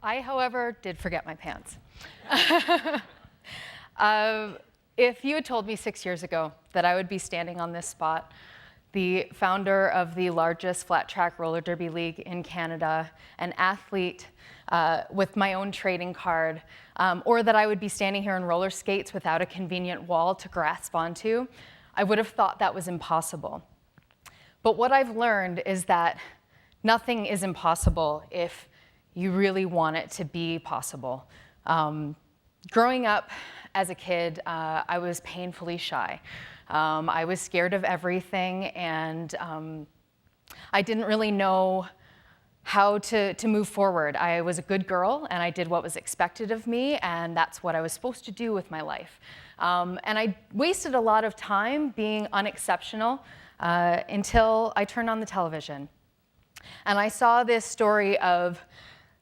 I, however, did forget my pants. If you had told me 6 years ago that I would be standing on this spot, the founder of the largest flat track roller derby league in Canada, an athlete with my own trading card, or that I would be standing here in roller skates without a convenient wall to grasp onto, I would have thought that was impossible. But what I've learned is that nothing is impossible if you really want it to be possible. Growing up as a kid, I was painfully shy. I was scared of everything, and I didn't really know how to move forward. I was a good girl, and I did what was expected of me, and that's what I was supposed to do with my life. And I wasted a lot of time being unexceptional until I turned on the television. And I saw this story of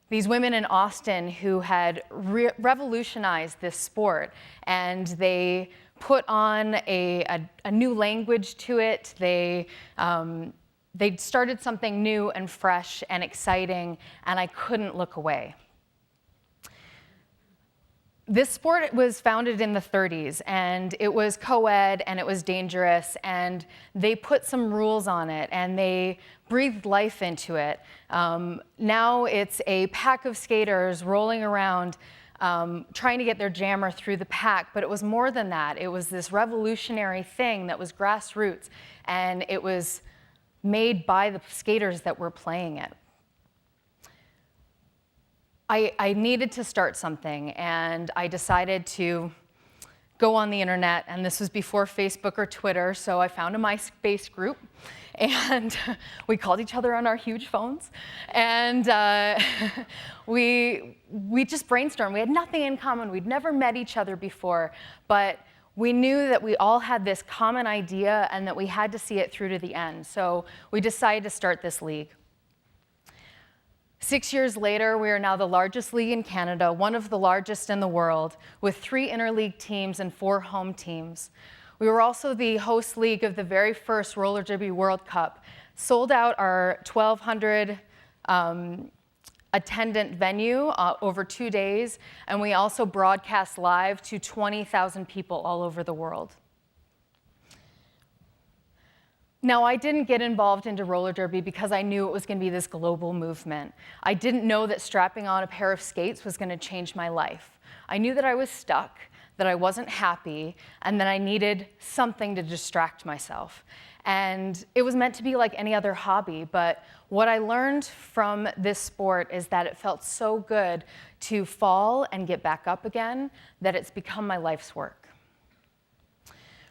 these women in Austin who had revolutionized this sport, and they put on a new language to it. They started something new and fresh and exciting, and I couldn't look away. This sport was founded in the 30s, and it was co-ed, and it was dangerous, and they put some rules on it, and they breathed life into it. Now it's a pack of skaters rolling around, trying to get their jammer through the pack, but it was more than that. It was this revolutionary thing that was grassroots, and it was made by the skaters that were playing it. I needed to start something, and I decided to go on the internet, and this was before Facebook or Twitter, so I found a MySpace group, and we called each other on our huge phones, and we just brainstormed. We had nothing in common. We'd never met each other before, but we knew that we all had this common idea and that we had to see it through to the end, so we decided to start this league. 6 years later, we are now the largest league in Canada, one of the largest in the world, with 3 interleague teams and 4 home teams. We were also the host league of the very first Roller Derby World Cup, sold out our 1,200 attendant venue over 2 days, and we also broadcast live to 20,000 people all over the world. Now, I didn't get involved into roller derby because I knew it was going to be this global movement. I didn't know that strapping on a pair of skates was going to change my life. I knew that I was stuck, that I wasn't happy, and that I needed something to distract myself. And it was meant to be like any other hobby, but what I learned from this sport is that it felt so good to fall and get back up again that it's become my life's work.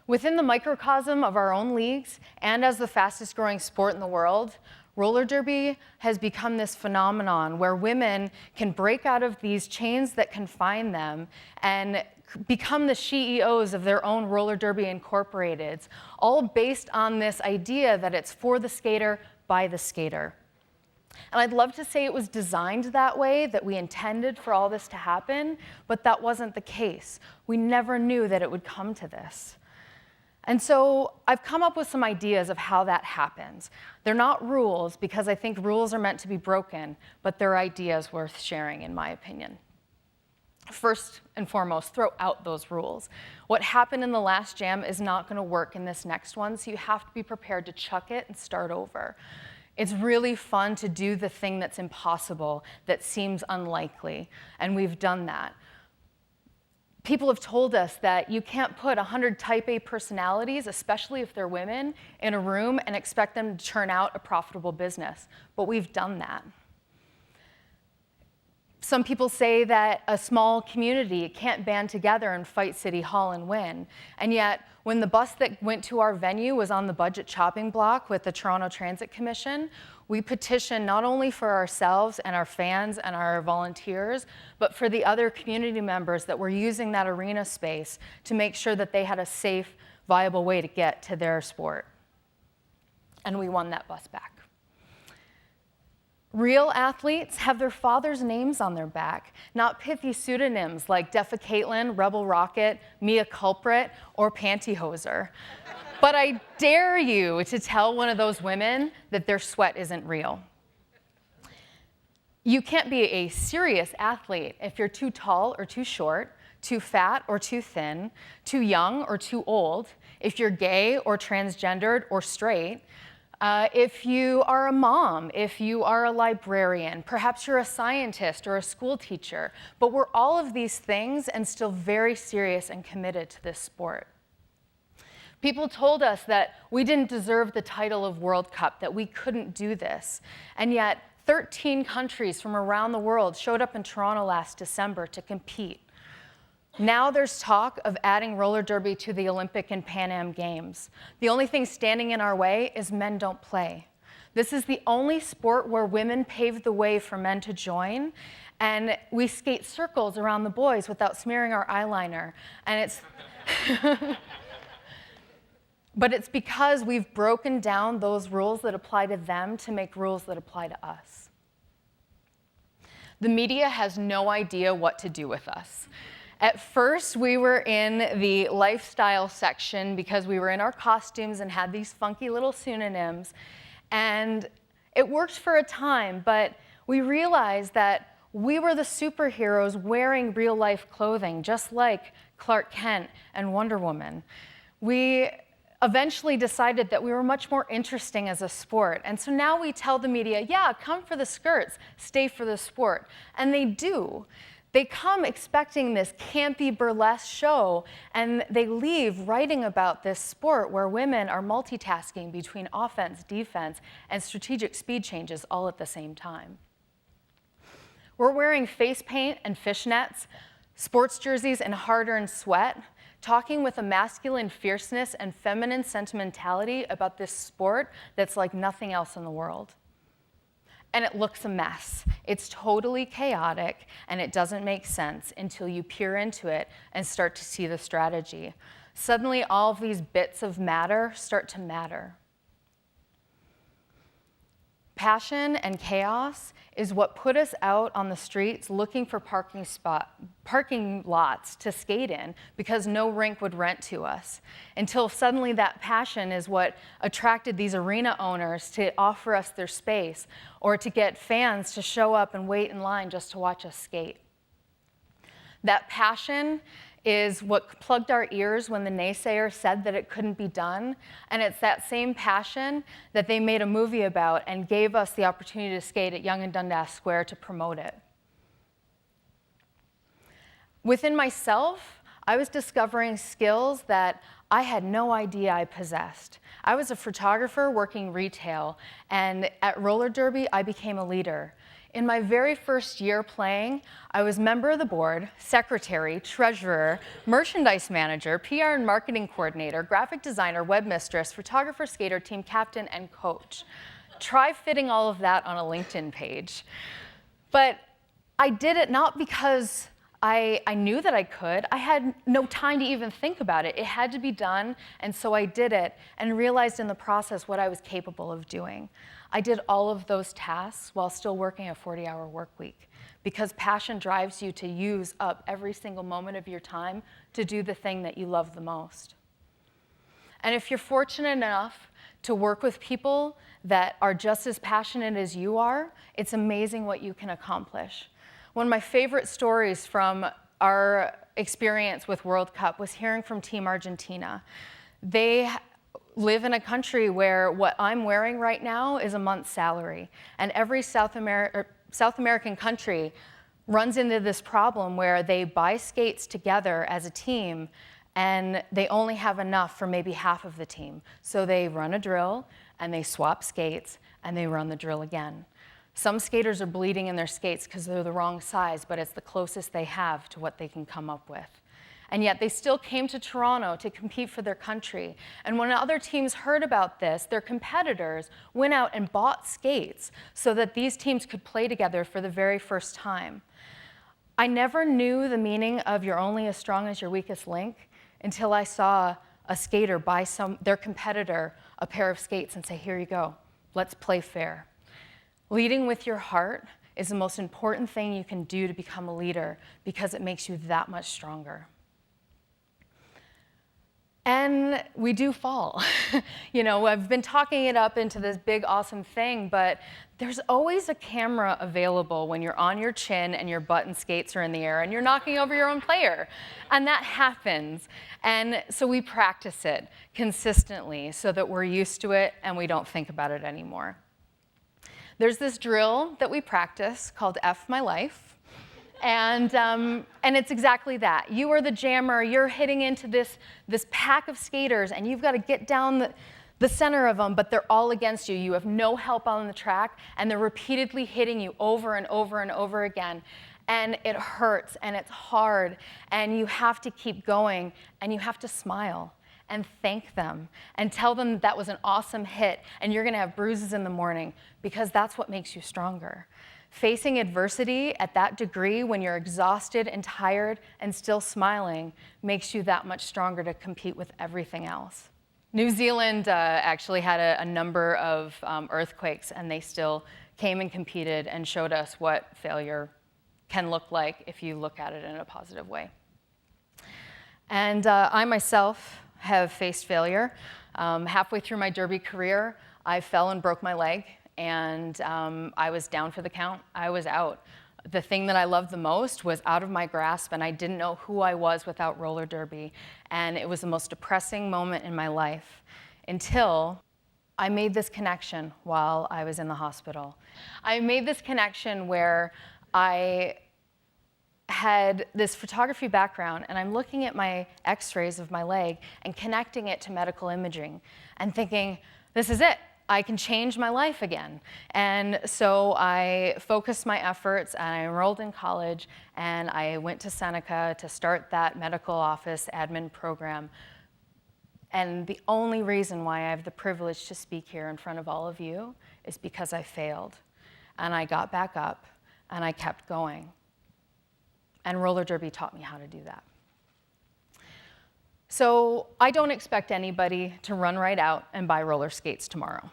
Within the microcosm of our own leagues, and as the fastest growing sport in the world, roller derby has become this phenomenon where women can break out of these chains that confine them and become the CEOs of their own Roller Derby Incorporateds, all based on this idea that it's for the skater, by the skater. And I'd love to say it was designed that way, that we intended for all this to happen, but that wasn't the case. We never knew that it would come to this. And so I've come up with some ideas of how that happens. They're not rules, because I think rules are meant to be broken, but they're ideas worth sharing, in my opinion. First and foremost, throw out those rules. What happened in the last jam is not going to work in this next one, so you have to be prepared to chuck it and start over. It's really fun to do the thing that's impossible, that seems unlikely, and we've done that. People have told us that you can't put 100 type A personalities, especially if they're women, in a room and expect them to turn out a profitable business, but we've done that. Some people say that a small community can't band together and fight City Hall and win, and yet when the bus that went to our venue was on the budget chopping block with the Toronto Transit Commission, we petitioned not only for ourselves and our fans and our volunteers, but for the other community members that were using that arena space to make sure that they had a safe, viable way to get to their sport. And we won that bus back. Real athletes have their father's names on their back, not pithy pseudonyms like Defa Caitlin, Rebel Rocket, Mia Culprit, or Pantyhoser. But I dare you to tell one of those women that their sweat isn't real. You can't be a serious athlete if you're too tall or too short, too fat or too thin, too young or too old, if you're gay or transgendered or straight, if you are a mom, if you are a librarian, perhaps you're a scientist or a school teacher, but we're all of these things and still very serious and committed to this sport. People told us that we didn't deserve the title of World Cup, that we couldn't do this, and yet 13 countries from around the world showed up in Toronto last December to compete. Now there's talk of adding roller derby to the Olympic and Pan Am Games. The only thing standing in our way is men don't play. This is the only sport where women paved the way for men to join, and we skate circles around the boys without smearing our eyeliner. And it's but it's because we've broken down those rules that apply to them to make rules that apply to us. The media has no idea what to do with us. At first, we were in the lifestyle section because we were in our costumes and had these funky little pseudonyms. And it worked for a time, but we realized that we were the superheroes wearing real-life clothing, just like Clark Kent and Wonder Woman. We eventually decided that we were much more interesting as a sport. And so now we tell the media, yeah, come for the skirts, stay for the sport. And they do. They come expecting this campy burlesque show, and they leave writing about this sport where women are multitasking between offense, defense, and strategic speed changes all at the same time. We're wearing face paint and fishnets, sports jerseys and hard-earned sweat, talking with a masculine fierceness and feminine sentimentality about this sport that's like nothing else in the world. And it looks a mess. It's totally chaotic, and it doesn't make sense until you peer into it and start to see the strategy. Suddenly, all of these bits of matter start to matter. Passion and chaos is what put us out on the streets looking for parking lots to skate in because no rink would rent to us, until suddenly that passion is what attracted these arena owners to offer us their space or to get fans to show up and wait in line just to watch us skate. That passion is what plugged our ears when the naysayers said that it couldn't be done, and it's that same passion that they made a movie about and gave us the opportunity to skate at Yonge and Dundas Square to promote it. Within myself, I was discovering skills that I had no idea I possessed. I was a photographer working retail, and at roller derby, I became a leader. In my very first year playing, I was member of the board, secretary, treasurer, merchandise manager, PR and marketing coordinator, graphic designer, webmistress, photographer, skater, team captain, and coach. Try fitting all of that on a LinkedIn page. But I did it not because I knew that I could. I had no time to even think about it. It had to be done, and so I did it and realized in the process what I was capable of doing. I did all of those tasks while still working a 40-hour work week because passion drives you to use up every single moment of your time to do the thing that you love the most. And if you're fortunate enough to work with people that are just as passionate as you are, it's amazing what you can accomplish. One of my favorite stories from our experience with World Cup was hearing from Team Argentina. They live in a country where what I'm wearing right now is a month's salary. And every South American country runs into this problem where they buy skates together as a team and they only have enough for maybe half of the team. So they run a drill and they swap skates and they run the drill again. Some skaters are bleeding in their skates because they're the wrong size, but it's the closest they have to what they can come up with. And yet they still came to Toronto to compete for their country. And when other teams heard about this, their competitors went out and bought skates so that these teams could play together for the very first time. I never knew the meaning of you're only as strong as your weakest link until I saw a skater buy their competitor a pair of skates and say, here you go, let's play fair. Leading with your heart is the most important thing you can do to become a leader because it makes you that much stronger. And we do fall. You know, I've been talking it up into this big, awesome thing, but there's always a camera available when you're on your chin and your butt and skates are in the air and you're knocking over your own player. And that happens. And so we practice it consistently so that we're used to it and we don't think about it anymore. There's this drill that we practice called F My Life. And it's exactly that. You are the jammer. You're hitting into this pack of skaters, and you've got to get down the center of them, but they're all against you. You have no help on the track, and they're repeatedly hitting you over and over and over again. And it hurts, and it's hard, and you have to keep going, and you have to smile and thank them and tell them that was an awesome hit, and you're going to have bruises in the morning, because that's what makes you stronger. Facing adversity at that degree when you're exhausted and tired and still smiling makes you that much stronger to compete with everything else. New Zealand actually had a number of earthquakes, and they still came and competed and showed us what failure can look like if you look at it in a positive way. And I myself have faced failure. Halfway through my derby career, I fell and broke my leg. And I was down for the count. I was out. The thing that I loved the most was out of my grasp, and I didn't know who I was without roller derby. And it was the most depressing moment in my life until I made this connection while I was in the hospital. I made this connection where I had this photography background, and I'm looking at my x-rays of my leg and connecting it to medical imaging and thinking, this is it. I can change my life again. And so I focused my efforts, and I enrolled in college, and I went to Seneca to start that medical office admin program. And the only reason why I have the privilege to speak here in front of all of you is because I failed. And I got back up, and I kept going. And roller derby taught me how to do that. So I don't expect anybody to run right out and buy roller skates tomorrow.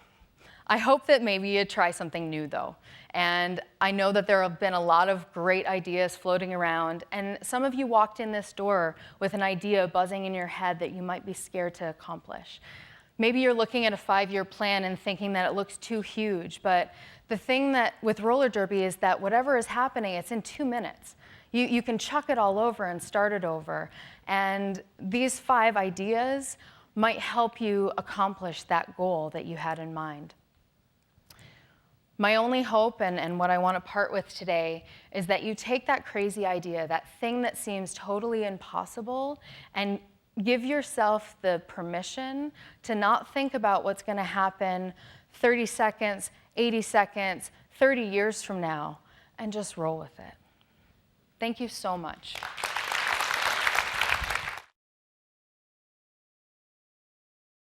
I hope that maybe you try something new, though. And I know that there have been a lot of great ideas floating around, and some of you walked in this door with an idea buzzing in your head that you might be scared to accomplish. Maybe you're looking at a 5-year plan and thinking that it looks too huge, but the thing that with roller derby is that whatever is happening, it's in 2 minutes. You can chuck it all over and start it over. And these 5 ideas might help you accomplish that goal that you had in mind. My only hope and what I want to part with today is that you take that crazy idea, that thing that seems totally impossible, and give yourself the permission to not think about what's going to happen 30 seconds, 80 seconds, 30 years from now, and just roll with it. Thank you so much.